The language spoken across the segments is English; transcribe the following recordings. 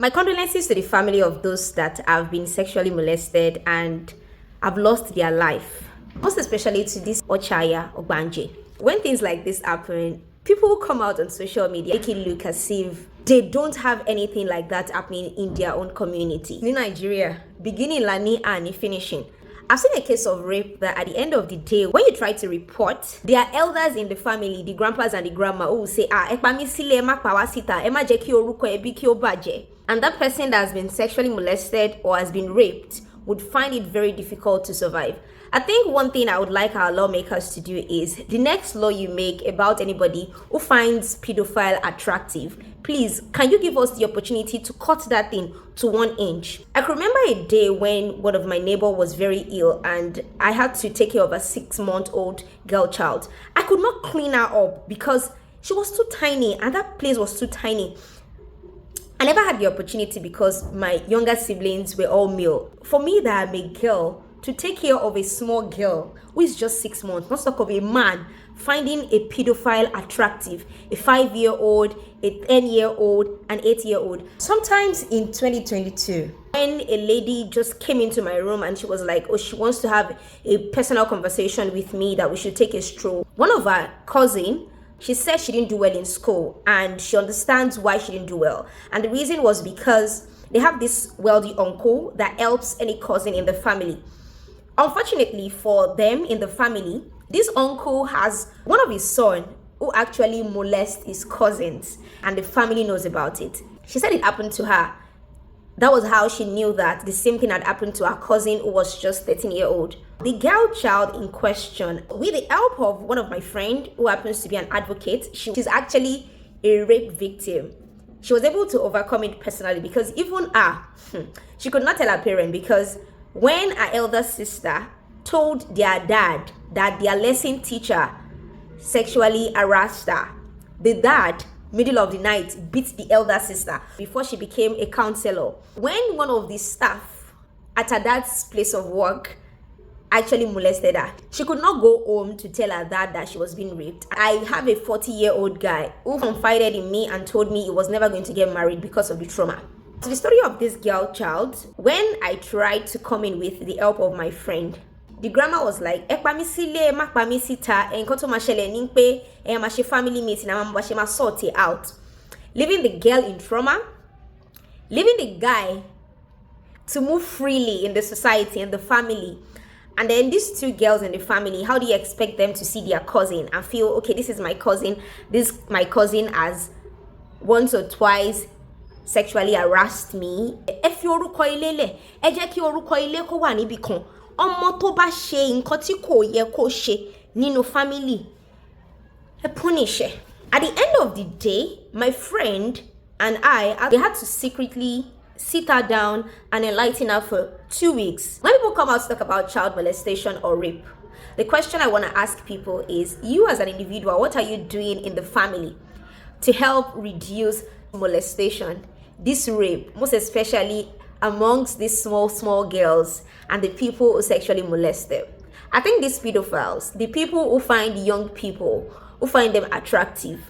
My condolences to the family of those that have been sexually molested and have lost their life. Most especially to this Ochaya Ogbanje. When things like this happen, people come out on social media, make it look as if they don't have anything like that happening in their own community. In Nigeria, beginning Lani and finishing. I've seen a case of rape that at the end of the day, when you try to report, there are elders in the family, the grandpas and the grandma, who will say, and that person that has been sexually molested or has been raped would find it very difficult to survive. I think one thing I would like our lawmakers to do is the next law you make about anybody who finds pedophile attractive, please, can you give us the opportunity to cut that thing to 1 inch? I can remember a day when one of my neighbor was very ill and I had to take care of a 6-month-old girl child. I could not clean her up because she was too tiny and that place was too tiny. I never had the opportunity because my younger siblings were all male. For me that I'm a girl, to take care of a small girl who is just 6 months, not talk of a man finding a pedophile attractive, a 5-year-old, a 10-year-old, an 8-year-old. Sometimes in 2022, when a lady just came into my room and she was like, oh, she wants to have a personal conversation with me that we should take a stroll. One of our cousins, she said she didn't do well in school and she understands why she didn't do well. And the reason was because they have this wealthy uncle that helps any cousin in the family. Unfortunately for them in the family, this uncle has one of his son who actually molests his cousins and the family knows about it. She said it happened to her. That was how she knew that the same thing had happened to her cousin who was just 13-year-old. The girl child in question, with the help of one of my friends who happens to be an advocate, she's actually a rape victim. She was able to overcome it personally because even she could not tell her parent because when her elder sister told their dad that their lesson teacher sexually harassed her, the dad, middle of the night, beat the elder sister before she became a counselor. When one of the staff at her dad's place of work actually molested her, she could not go home to tell her dad that she was being raped. I have a 40-year-old guy who confided in me and told me he was never going to get married because of the trauma. To the story of this girl child, when I tried to come in with the help of my friend, the grandma was like, family meeting and sort it out. Leaving the girl in trauma, leaving the guy to move freely in the society and the family. And then these two girls in the family, how do you expect them to see their cousin and feel, okay, this is my cousin, my cousin has once or twice sexually harassed me? If you orúkọ ilé lẹ̀, ẹ jẹ́ kí orúkọ ilé kó wà níbì kan. Ọmọ tó bá ṣe nǹkan tí kò yẹ kó ṣe nínú family, ẹ punish ẹ. At the end of the day, my friend and they had to secretly sit her down and enlighten her for 2 weeks. When people come out to talk about child molestation or rape, the question I want to ask people is, you as an individual, what are you doing in the family to help reduce molestation, this rape, most especially amongst these small girls and the people who sexually molest them? I think these pedophiles, the people who find young people, who find them attractive,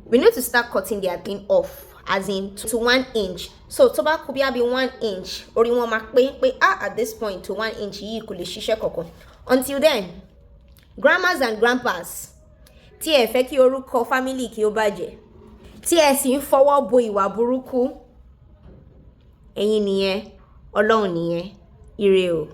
we need to start cutting their thing off, as in to 1 inch. So toba could be 1 inch, or you want at this point to 1 inch. Until then, grandmas and grandpas, tí ẹ fẹ́ kí orúkọ family kí ó bàjẹ́, tí ẹ sì ń fọwọ́ bo ìwà burúkú, ẹ̀yin nìyẹn, Ọlọ́run nìyẹn, ire o.